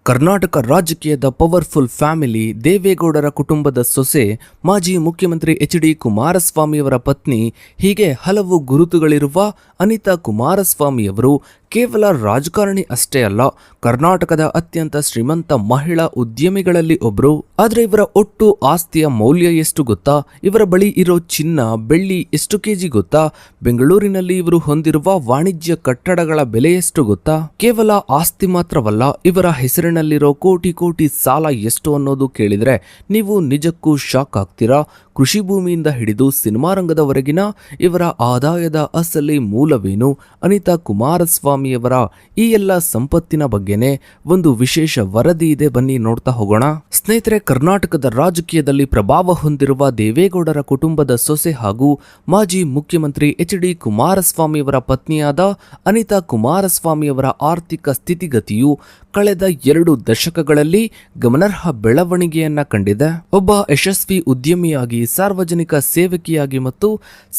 ಕರ್ನಾಟಕ ರಾಜಕೀಯದ powerful family ದೇವೇಗೌಡರ ಕುಟುಂಬದ ಸೊಸೆ ಮಾಜಿ ಮುಖ್ಯಮಂತ್ರಿ ಎಚ್.ಡಿ. ಕುಮಾರಸ್ವಾಮಿಯವರ ಪತ್ನಿ ಹೀಗೆ ಹಲವು ಗುರುತುಗಳಿರುವ ಅನಿತಾ ಕುಮಾರಸ್ವಾಮಿಯವರು ಕೇವಲ ರಾಜಕಾರಣಿ ಅಷ್ಟೇ ಅಲ್ಲ, ಕರ್ನಾಟಕದ ಅತ್ಯಂತ ಶ್ರೀಮಂತ ಮಹಿಳಾ ಉದ್ಯಮಿಗಳಲ್ಲಿ ಒಬ್ರು. ಆದ್ರೆ ಇವರ ಒಟ್ಟು ಆಸ್ತಿಯ ಮೌಲ್ಯ ಎಷ್ಟು ಗೊತ್ತಾ? ಇವರ ಬಳಿ ಇರೋ ಚಿನ್ನ ಬೆಳ್ಳಿ ಎಷ್ಟು ಕೆಜಿ ಗೊತ್ತಾ? ಬೆಂಗಳೂರಿನಲ್ಲಿ ಇವರು ಹೊಂದಿರುವ ವಾಣಿಜ್ಯ ಕಟ್ಟಡಗಳ ಬೆಲೆ ಎಷ್ಟು ಗೊತ್ತಾ? ಕೇವಲ ಆಸ್ತಿ ಮಾತ್ರವಲ್ಲ, ಇವರ ಹೆಸರಿನಲ್ಲಿರೋ ಕೋಟಿ ಕೋಟಿ ಸಾಲ ಎಷ್ಟು ಅನ್ನೋದು ಕೇಳಿದ್ರೆ ನೀವು ನಿಜಕ್ಕೂ ಶಾಕ್ ಆಗ್ತೀರಾ. ಕೃಷಿ ಭೂಮಿಯಿಂದ ಹಿಡಿದು ಸಿನಿಮಾ ರಂಗದವರೆಗಿನ ಇವರ ಆದಾಯದ ಅಸಲಿ ಮೂಲವೇನು? ಅನಿತಾ ಕುಮಾರಸ್ವಾಮಿಯವರ ಈ ಎಲ್ಲ ಸಂಪತ್ತಿನ ಬಗ್ಗೆನೇ ಒಂದು ವಿಶೇಷ ವರದಿ ಇದೆ, ಬನ್ನಿ ನೋಡ್ತಾ ಹೋಗೋಣ. ಸ್ನೇಹಿತರೆ, ಕರ್ನಾಟಕದ ರಾಜಕೀಯದಲ್ಲಿ ಪ್ರಭಾವ ಹೊಂದಿರುವ ದೇವೇಗೌಡರ ಕುಟುಂಬದ ಸೊಸೆ ಹಾಗೂ ಮಾಜಿ ಮುಖ್ಯಮಂತ್ರಿ ಎಚ್.ಡಿ. ಕುಮಾರಸ್ವಾಮಿಯವರ ಪತ್ನಿಯಾದ ಅನಿತಾ ಕುಮಾರಸ್ವಾಮಿಯವರ ಆರ್ಥಿಕ ಸ್ಥಿತಿಗತಿಯು ಕಳೆದ 2 ದಶಕಗಳಲ್ಲಿ ಗಮನಾರ್ಹ ಬೆಳವಣಿಗೆಯನ್ನ ಕಂಡಿದೆ. ಒಬ್ಬ ಯಶಸ್ವಿ ಉದ್ಯಮಿಯಾಗಿ, ಸಾರ್ವಜನಿಕ ಸೇವಕಿಯಾಗಿ ಮತ್ತು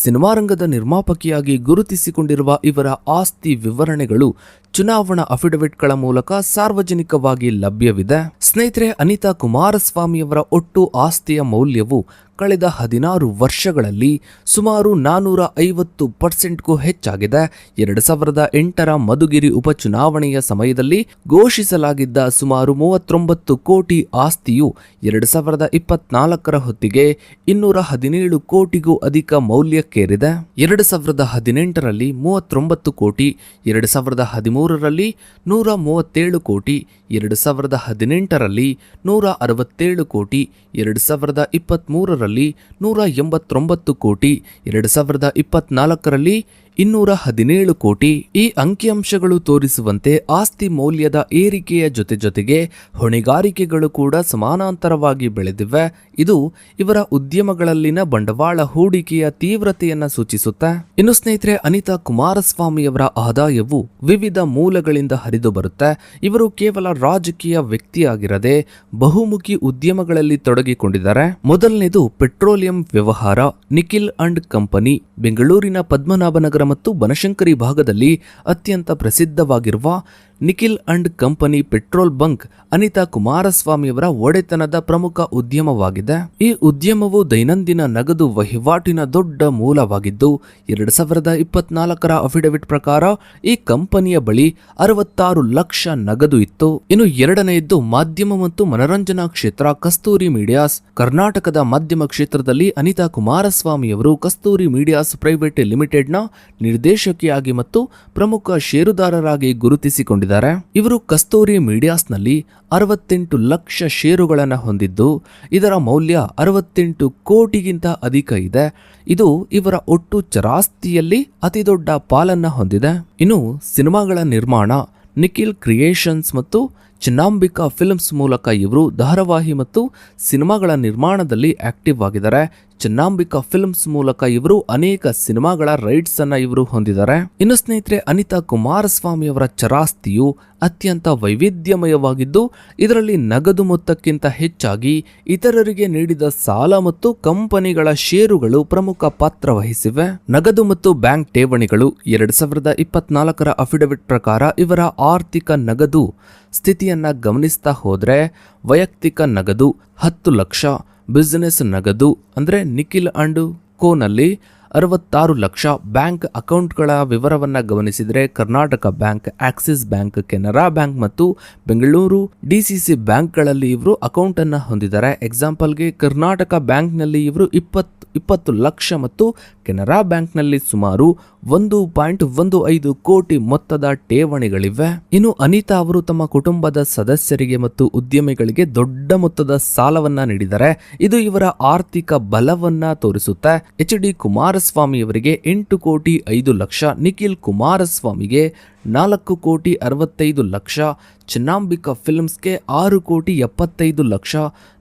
ಸಿನಿಮಾ ರಂಗದ ನಿರ್ಮಾಪಕಿಯಾಗಿ ಗುರುತಿಸಿಕೊಂಡಿರುವ ಇವರ ಆಸ್ತಿ ವಿವರಣೆಗಳು ಚುನಾವಣಾ ಅಫಿಡವಿಟ್ಗಳ ಮೂಲಕ ಸಾರ್ವಜನಿಕವಾಗಿ ಲಭ್ಯವಿದೆ. ಸ್ನೇಹಿತರೆ, ಅನಿತಾ ಕುಮಾರಸ್ವಾಮಿಯವರ ಒಟ್ಟು ಆಸ್ತಿಯ ಮೌಲ್ಯವು ಕಳೆದ 16 ವರ್ಷಗಳಲ್ಲಿ ಸುಮಾರು 450%ಗೂ ಹೆಚ್ಚಾಗಿದೆ. 2008ರ ಮಧುಗಿರಿ ಉಪಚುನಾವಣೆಯ ಸಮಯದಲ್ಲಿ ಘೋಷಿಸಲಾಗಿದ್ದ ಸುಮಾರು 39 ಕೋಟಿ ಆಸ್ತಿಯು 2024ರ ಹೊತ್ತಿಗೆ 217 ಕೋಟಿಗೂ ಅಧಿಕ ಮೌಲ್ಯಕ್ಕೇರಿದೆ. 2018ರಲ್ಲಿ 39 ಕೋಟಿ, 2013ರಲ್ಲಿ 137 ಕೋಟಿ, 2018ರಲ್ಲಿ 167 ಕೋಟಿ, 2023ರಲ್ಲಿ 189 ಕೋಟಿ, 2024ರಲ್ಲಿ 217 ಕೋಟಿ. ಈ ಅಂಕಿಅಂಶಗಳು ತೋರಿಸುವಂತೆ ಆಸ್ತಿ ಮೌಲ್ಯದ ಏರಿಕೆಯ ಜೊತೆಗೆ ಹೊಣೆಗಾರಿಕೆಗಳು ಕೂಡ ಸಮಾನಾಂತರವಾಗಿ ಬೆಳೆದಿವೆ. ಇದು ಇವರ ಉದ್ಯಮಗಳಲ್ಲಿನ ಬಂಡವಾಳ ಹೂಡಿಕೆಯ ತೀವ್ರತೆಯನ್ನ ಸೂಚಿಸುತ್ತೆ. ಇನ್ನು ಸ್ನೇಹಿತರೆ, ಅನಿತಾ ಕುಮಾರಸ್ವಾಮಿಯವರ ಆದಾಯವು ವಿವಿಧ ಮೂಲಗಳಿಂದ ಹರಿದು ಬರುತ್ತೆ. ಇವರು ಕೇವಲ ರಾಜಕೀಯ ವ್ಯಕ್ತಿಯಾಗಿರದೆ ಬಹುಮುಖಿ ಉದ್ಯಮಗಳಲ್ಲಿ ತೊಡಗಿಕೊಂಡಿದ್ದಾರೆ. ಮೊದಲನೇದು ಪೆಟ್ರೋಲಿಯಂ ವ್ಯವಹಾರ. ನಿಖಿಲ್ ಅಂಡ್ ಕಂಪನಿ ಬೆಂಗಳೂರಿನ ಪದ್ಮನಾಭನಗರ ಮತ್ತು ಬನಶಂಕರಿ ಭಾಗದಲ್ಲಿ ಅತ್ಯಂತ ಪ್ರಸಿದ್ಧವಾಗಿರುವ Nikhil and company petrol bunk Anita ಕುಮಾರಸ್ವಾಮಿಯವರ ಒಡೆತನದ ಪ್ರಮುಖ ಉದ್ಯಮವಾಗಿದೆ. ಈ ಉದ್ಯಮವು ದೈನಂದಿನ ನಗದು ವಹಿವಾಟಿನ ದೊಡ್ಡ ಮೂಲವಾಗಿದ್ದು 2024ರ ಅಫಿಡವಿಟ್ ಪ್ರಕಾರ ಈ ಕಂಪನಿಯ ಬಳಿ 66 ಲಕ್ಷ ನಗದು ಇತ್ತು. ಇನ್ನು ಎರಡನೆಯದ್ದು ಮಾಧ್ಯಮ ಮತ್ತು ಮನರಂಜನಾ ಕ್ಷೇತ್ರ. ಕಸ್ತೂರಿ ಮೀಡಿಯಾಸ್. ಕರ್ನಾಟಕದ ಮಾಧ್ಯಮ ಕ್ಷೇತ್ರದಲ್ಲಿ ಅನಿತಾ ಕುಮಾರಸ್ವಾಮಿಯವರು ಕಸ್ತೂರಿ ಮೀಡಿಯಾಸ್ ಪ್ರೈವೇಟ್ ಲಿಮಿಟೆಡ್ನ ನಿರ್ದೇಶಕಿಯಾಗಿ ಮತ್ತು ಪ್ರಮುಖ ಷೇರುದಾರರಾಗಿ ಗುರುತಿಸಿಕೊಂಡಿದ್ದಾರೆ. ಇವರು ಕಸ್ತೂರಿ ಮೀಡಿಯಾಸ್ನಲ್ಲಿ 68 ಲಕ್ಷ ಷೇರುಗಳನ್ನು ಹೊಂದಿದ್ದು ಇದರ ಮೌಲ್ಯ 68 ಕೋಟಿಗಿಂತ ಅಧಿಕ ಇದೆ. ಇದು ಇವರ ಒಟ್ಟು ಚರಾಸ್ತಿಯಲ್ಲಿ ಅತಿದೊಡ್ಡ ಪಾಲನ್ನ ಹೊಂದಿದೆ. ಇನ್ನು ಸಿನಿಮಾಗಳ ನಿರ್ಮಾಣ. ನಿಖಿಲ್ ಕ್ರಿಯೇಷನ್ಸ್ ಮತ್ತು ಚೆನ್ನಾಂಬಿಕಾ ಫಿಲ್ಮ್ಸ್ ಮೂಲಕ ಇವರು ಧಾರಾವಾಹಿ ಮತ್ತು ಸಿನಿಮಾಗಳ ನಿರ್ಮಾಣದಲ್ಲಿ ಆಕ್ಟಿವ್ ಆಗಿದ್ದಾರೆ. ಚೆನ್ನಾಂಬಿಕಾ ಫಿಲ್ಮ್ಸ್ ಮೂಲಕ ಇವರು ಅನೇಕ ಸಿನಿಮಾಗಳ ರೈಟ್ಸ್ ಅನ್ನ ಇವರು ಹೊಂದಿದ್ದಾರೆ. ಇನ್ನು ಸ್ನೇಹಿತರೆ, ಅನಿತಾ ಕುಮಾರಸ್ವಾಮಿಯವರ ಚರಾಸ್ತಿಯು ಅತ್ಯಂತ ವೈವಿಧ್ಯಮಯವಾಗಿದ್ದು ಇದರಲ್ಲಿ ನಗದು ಮೊತ್ತಕ್ಕಿಂತ ಹೆಚ್ಚಾಗಿ ಇತರರಿಗೆ ನೀಡಿದ ಸಾಲ ಮತ್ತು ಕಂಪನಿಗಳ ಷೇರುಗಳು ಪ್ರಮುಖ ಪಾತ್ರ ವಹಿಸಿವೆ. ನಗದು ಮತ್ತು ಬ್ಯಾಂಕ್ ಠೇವಣಿಗಳು. 2024ರ ಅಫಿಡವಿಟ್ ಪ್ರಕಾರ ಇವರ ಆರ್ಥಿಕ ನಗದು ಸ್ಥಿತಿಯನ್ನ ಗಮನಿಸ್ತಾ ಹೋದ್ರೆ ವೈಯಕ್ತಿಕ ನಗದು 10 ಲಕ್ಷ, ಬಿಸಿನೆಸ್ ನಗದು ಅಂದ್ರೆ ನಿಖಿಲ್ ಅಂಡ್ ಕೋನಲ್ಲಿ 66 ಲಕ್ಷ, ಬ್ಯಾಂಕ್ ಅಕೌಂಟ್ಗಳ ವಿವರವನ್ನ ಗಮನಿಸಿದರೆ Karnataka bank, Axis bank, Canara bank ಮತ್ತು ಬೆಂಗಳೂರು ಡಿಸಿಸಿ ಬ್ಯಾಂಕ್ಗಳಲ್ಲಿ ಇವರು ಅಕೌಂಟ್ ಅನ್ನ ಹೊಂದಿದ್ದಾರೆ. ಎಕ್ಸಾಂಪಲ್ಗೆ ಕರ್ನಾಟಕ ಬ್ಯಾಂಕ್ನಲ್ಲಿ ಇವರು 20 ಲಕ್ಷ ಮತ್ತು ಕೆನರಾ ಬ್ಯಾಂಕ್ನಲ್ಲಿ ಸುಮಾರು 1.15 ಕೋಟಿ ಮೊತ್ತದ ಠೇವಣಿಗಳಿವೆ. ಇನ್ನು ಅನಿತಾ ಅವರು ತಮ್ಮ ಕುಟುಂಬದ ಸದಸ್ಯರಿಗೆ ಮತ್ತು ಉದ್ಯಮಿಗಳಿಗೆ ದೊಡ್ಡ ಮೊತ್ತದ ಸಾಲವನ್ನ ನೀಡಿದ್ದಾರೆ. ಇದು ಇವರ ಆರ್ಥಿಕ ಬಲವನ್ನ ತೋರಿಸುತ್ತೆ. ಎಚ್.ಡಿ. ಕುಮಾರಸ್ವಾಮಿಯವರಿಗೆ 8 ಕೋಟಿ 5 ಲಕ್ಷ, ನಿಖಿಲ್ ಕುಮಾರಸ್ವಾಮಿಗೆ 4 ಕೋಟಿ 65 ಲಕ್ಷ, ಚೆನ್ನಾಂಬಿಕಾ ಫಿಲ್ಮ್ಸ್ಗೆ 6 ಕೋಟಿ 75 ಲಕ್ಷ,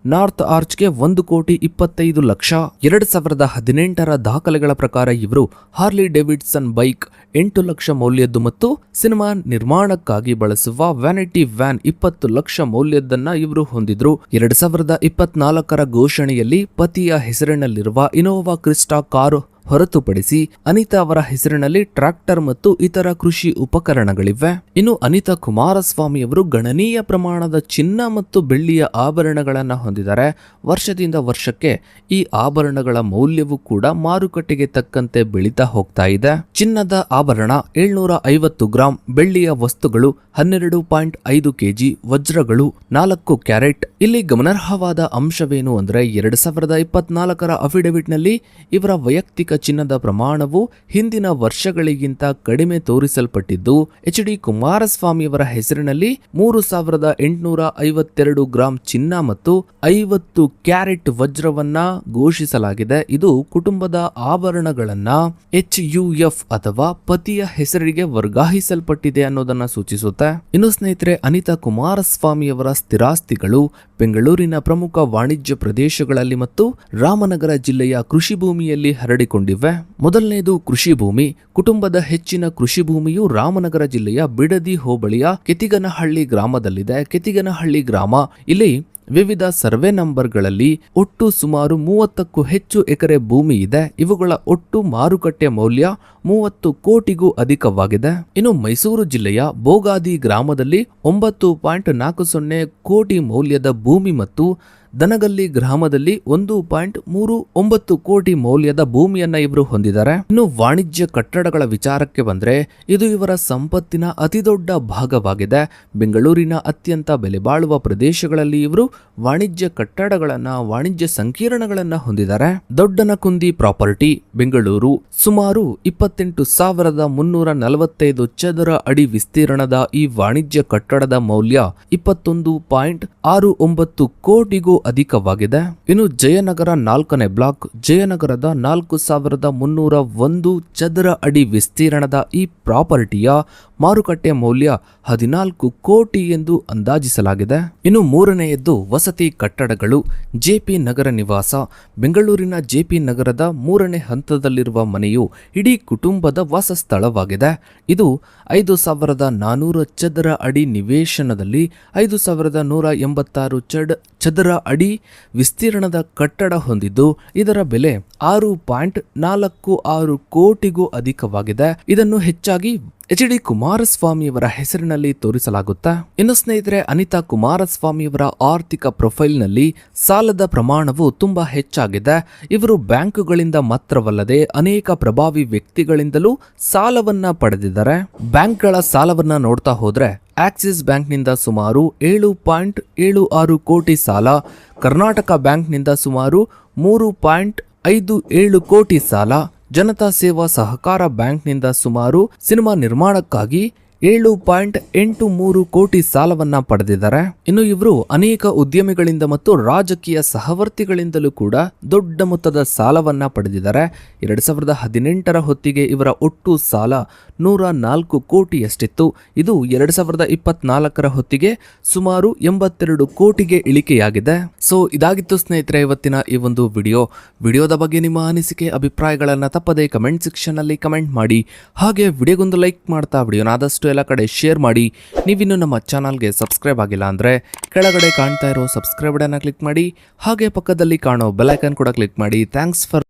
ನಾರ್ತ್ ಆರ್ಚ್ಗೆ 1 ಕೋಟಿ 25 ಲಕ್ಷ. 2018ರ ದಾಖಲೆಗಳ ಪ್ರಕಾರ ಇವರು ಹಾರ್ಲಿ ಡೇವಿಡ್ಸನ್ ಬೈಕ್ 8 ಲಕ್ಷ ಮೌಲ್ಯದ್ದು ಮತ್ತು ಸಿನಿಮಾ ನಿರ್ಮಾಣಕ್ಕಾಗಿ ಬಳಸುವ ವ್ಯಾನಿಟಿ ವ್ಯಾನ್ 20 ಲಕ್ಷ ಮೌಲ್ಯದನ್ನ ಇವರು ಹೊಂದಿದ್ರು. 2024ರ ಘೋಷಣೆಯಲ್ಲಿ ಪತಿಯ ಹೆಸರಿನಲ್ಲಿರುವ ಇನೋವಾ ಕ್ರಿಸ್ಟಾ ಕಾರು ಹೊರತುಪಡಿಸಿ ಅನಿತಾ ಅವರ ಹೆಸರಿನಲ್ಲಿ ಟ್ರ್ಯಾಕ್ಟರ್ ಮತ್ತು ಇತರ ಕೃಷಿ ಉಪಕರಣಗಳಿವೆ. ಇನ್ನು ಅನಿತಾ ಕುಮಾರಸ್ವಾಮಿ ಅವರು ಗಣನೀಯ ಪ್ರಮಾಣದ ಚಿನ್ನ ಮತ್ತು ಬೆಳ್ಳಿಯ ಆಭರಣಗಳನ್ನು ಹೊಂದಿದ್ದಾರೆ. ವರ್ಷದಿಂದ ವರ್ಷಕ್ಕೆ ಈ ಆಭರಣಗಳ ಮೌಲ್ಯವು ಕೂಡ ಮಾರುಕಟ್ಟೆಗೆ ತಕ್ಕಂತೆ ಬೆಳೀತಾ ಹೋಗ್ತಾ ಇದೆ. ಚಿನ್ನದ ಆಭರಣ 750 ಗ್ರಾಂ, ಬೆಳ್ಳಿಯ ವಸ್ತುಗಳು 12.5 ಕೆಜಿ, ವಜ್ರಗಳು 4 ಕ್ಯಾರೆಟ್. ಇಲ್ಲಿ ಗಮನಾರ್ಹವಾದ ಅಂಶವೇನು ಅಂದ್ರೆ 2024ರ ಅಫಿಡವಿಟ್ ನಲ್ಲಿ ಇವರ ವೈಯಕ್ತಿಕ ಚಿನ್ನದ ಪ್ರಮಾಣವು ಹಿಂದಿನ ವರ್ಷಗಳಿಗಿಂತ ಕಡಿಮೆ ತೋರಿಸಲ್ಪಟ್ಟಿದ್ದು, ಎಚ್ ಡಿ ಕುಮಾರಸ್ವಾಮಿಯವರ ಹೆಸರಿನಲ್ಲಿ 3852 ಗ್ರಾಂ ಚಿನ್ನ ಮತ್ತು 50 ಕ್ಯಾರೆಟ್ ವಜ್ರವನ್ನ ಘೋಷಿಸಲಾಗಿದೆ. ಇದು ಕುಟುಂಬದ ಆಭರಣಗಳನ್ನ HUF ಅಥವಾ ಪತಿಯ ಹೆಸರಿಗೆ ವರ್ಗಾಯಿಸಲ್ಪಟ್ಟಿದೆ ಅನ್ನೋದನ್ನ ಸೂಚಿಸುತ್ತೆ. ಇನ್ನು ಸ್ನೇಹಿತರೆ, ಅನಿತಾ ಕುಮಾರಸ್ವಾಮಿಯವರ ಸ್ಥಿರಾಸ್ತಿಗಳು ಬೆಂಗಳೂರಿನ ಪ್ರಮುಖ ವಾಣಿಜ್ಯ ಪ್ರದೇಶಗಳಲ್ಲಿ ಮತ್ತು ರಾಮನಗರ ಜಿಲ್ಲೆಯ ಕೃಷಿ ಭೂಮಿಯಲ್ಲಿ ಹರಡಿಕೊಂಡಿವೆ. ಮೊದಲನೇದು ಕೃಷಿ ಭೂಮಿ. ಕುಟುಂಬದ ಹೆಚ್ಚಿನ ಕೃಷಿ ಭೂಮಿಯು ರಾಮನಗರ ಜಿಲ್ಲೆಯ ಬಿಡದಿ ಹೋಬಳಿಯ ಕೆತಿಗನಹಳ್ಳಿ ಗ್ರಾಮದಲ್ಲಿದೆ. ಕೆತಿಗನಹಳ್ಳಿ ಗ್ರಾಮ ಇಲ್ಲಿ ವಿವಿಧ ಸರ್ವೆ ನಂಬರ್ಗಳಲ್ಲಿ ಒಟ್ಟು ಸುಮಾರು 30ಕ್ಕೂ ಹೆಚ್ಚು ಎಕರೆ ಭೂಮಿ ಇದೆ. ಇವುಗಳ ಒಟ್ಟು ಮಾರುಕಟ್ಟೆ ಮೌಲ್ಯ 30 ಕೋಟಿಗೂ ಅಧಿಕವಾಗಿದೆ. ಇನ್ನು ಮೈಸೂರು ಜಿಲ್ಲೆಯ ಬೋಗಾದಿ ಗ್ರಾಮದಲ್ಲಿ 9.40 ಕೋಟಿ ಮೌಲ್ಯದ ಭೂಮಿ ಮತ್ತು ದನಗಲ್ಲಿ ಗ್ರಾಮದಲ್ಲಿ 1.39 ಕೋಟಿ ಮೌಲ್ಯದ ಭೂಮಿಯನ್ನ ಇವರು ಹೊಂದಿದ್ದಾರೆ. ಇನ್ನು ವಾಣಿಜ್ಯ ಕಟ್ಟಡಗಳ ವಿಚಾರಕ್ಕೆ ಬಂದ್ರೆ ಇದು ಇವರ ಸಂಪತ್ತಿನ ಅತಿದೊಡ್ಡ ಭಾಗವಾಗಿದೆ. ಬೆಂಗಳೂರಿನ ಅತ್ಯಂತ ಬೆಲೆ ಬಾಳುವ ಪ್ರದೇಶಗಳಲ್ಲಿ ಇವರು ವಾಣಿಜ್ಯ ಕಟ್ಟಡಗಳನ್ನ, ವಾಣಿಜ್ಯ ಸಂಕೀರ್ಣಗಳನ್ನ ಹೊಂದಿದ್ದಾರೆ. ದೊಡ್ಡನಕುಂದಿ ಪ್ರಾಪರ್ಟಿ, ಬೆಂಗಳೂರು. ಸುಮಾರು 28,345 ಚದರ ಅಡಿ ವಿಸ್ತೀರ್ಣದ ಈ ವಾಣಿಜ್ಯ ಕಟ್ಟಡದ ಮೌಲ್ಯ 21.69 ಕೋಟಿಗೂ ಅಧಿಕವಾಗಿದೆ. ಇನ್ನು ಜಯನಗರ 4ನೇ ಬ್ಲಾಕ್, ಜಯನಗರದ 4,301 ಚದರ ಅಡಿ ವಿಸ್ತೀರ್ಣದ ಈ ಪ್ರಾಪರ್ಟಿಯ ಮಾರುಕಟ್ಟೆ ಮೌಲ್ಯ 14 ಕೋಟಿ ಎಂದು ಅಂದಾಜಿಸಲಾಗಿದೆ. ಇನ್ನು ಮೂರನೆಯದ್ದು ವಸತಿ ಕಟ್ಟಡಗಳು. ಜೆಪಿ ನಗರ ನಿವಾಸ. ಬೆಂಗಳೂರಿನ ಜೆಪಿ ನಗರದ 3ನೇ ಹಂತದಲ್ಲಿರುವ ಮನೆಯು ಇಡೀ ಕುಟುಂಬದ ವಾಸಸ್ಥಳವಾಗಿದೆ. ಇದು 5,400 ಚದರ ಅಡಿ ನಿವೇಶನದಲ್ಲಿ 5,186 ಚದರ ಅಡಿ ವಿಸ್ತೀರ್ಣದ ಕಟ್ಟಡ ಹೊಂದಿದ್ದು, ಇದರ ಬೆಲೆ 6.46 ಕೋಟಿಗೂ ಅಧಿಕವಾಗಿದೆ. ಇದನ್ನು ಹೆಚ್ಚಾಗಿ ಎಚ್ ಡಿ ಕುಮಾರಸ್ವಾಮಿಯವರ ಹೆಸರಿನಲ್ಲಿ ತೋರಿಸಲಾಗುತ್ತಾ. ಇನ್ನು ಸ್ನೇಹಿತರೆ, ಅನಿತಾ ಕುಮಾರಸ್ವಾಮಿಯವರ ಆರ್ಥಿಕ ಪ್ರೊಫೈಲ್ನಲ್ಲಿ ಸಾಲದ ಪ್ರಮಾಣವು ತುಂಬಾ ಹೆಚ್ಚಾಗಿದೆ. ಇವರು ಬ್ಯಾಂಕುಗಳಿಂದ ಮಾತ್ರವಲ್ಲದೆ ಅನೇಕ ಪ್ರಭಾವಿ ವ್ಯಕ್ತಿಗಳಿಂದಲೂ ಸಾಲವನ್ನ ಪಡೆದಿದ್ದಾರೆ. ಬ್ಯಾಂಕ್ಗಳ ಸಾಲವನ್ನ ನೋಡ್ತಾ ಹೋದ್ರೆ ಆಕ್ಸಿಸ್ ಬ್ಯಾಂಕ್ನಿಂದ ಸುಮಾರು 7.76 ಕೋಟಿ ಸಾಲ, ಕರ್ನಾಟಕ ಬ್ಯಾಂಕ್ನಿಂದ ಸುಮಾರು 3.57 ಕೋಟಿ ಸಾಲ, ಜನತಾ ಸೇವಾ ಸಹಕಾರ ಬ್ಯಾಂಕ್ನಿಂದ ಸುಮಾರು ಸಿನಿಮಾ ನಿರ್ಮಾಣಕ್ಕಾಗಿ 7.83 ಕೋಟಿ ಸಾಲವನ್ನ ಪಡೆದಿದ್ದಾರೆ. ಇನ್ನು ಇವರು ಅನೇಕ ಉದ್ಯಮಿಗಳಿಂದ ಮತ್ತು ರಾಜಕೀಯ ಸಹವರ್ತಿಗಳಿಂದಲೂ ಕೂಡ ದೊಡ್ಡ ಮೊತ್ತದ ಸಾಲವನ್ನ ಪಡೆದಿದ್ದಾರೆ. 2018ರ ಹೊತ್ತಿಗೆ ಇವರ ಒಟ್ಟು ಸಾಲ 104 ಕೋಟಿಯಷ್ಟಿತ್ತು. ಇದು 2024ರ ಹೊತ್ತಿಗೆ ಸುಮಾರು 82 ಕೋಟಿಗೆ ಇಳಿಕೆಯಾಗಿದೆ. ಸೊ ಇದಾಗಿತ್ತು ಸ್ನೇಹಿತರೆ ಇವತ್ತಿನ ಈ ಒಂದು ವಿಡಿಯೋದ ಬಗ್ಗೆ ನಿಮ್ಮ ಅನಿಸಿಕೆ, ಅಭಿಪ್ರಾಯಗಳನ್ನ ತಪ್ಪದೆ ಕಮೆಂಟ್ ಸೆಕ್ಷನ್ ಅಲ್ಲಿ ಕಮೆಂಟ್ ಮಾಡಿ. ಹಾಗೆ ವಿಡಿಯೋಗೊಂದು ಲೈಕ್ ಮಾಡ್ತಾ ವಿಡಿಯೋನ ಆದಷ್ಟು ಎಲ್ಲ ಕಡೆ ಶೇರ್ ಮಾಡಿ. ನೀವಿನ್ನು ನಮ್ಮ ಚಾನಲ್ಗೆ ಸಬ್ಸ್ಕ್ರೈಬ್ ಆಗಿಲ್ಲ ಅಂದ್ರೆ ಕೆಳಗಡೆ ಕಾಣ್ತಾ ಇರೋ ಸಬ್ಸ್ಕ್ರೈಬ್ ಬಟನ್ ಕ್ಲಿಕ್ ಮಾಡಿ. ಹಾಗೆ ಪಕ್ಕದಲ್ಲಿ ಕಾಣೋ ಬೆಲ್ ಐಕಾನ್ ಕೂಡ ಕ್ಲಿಕ್ ಮಾಡಿ. Thanks for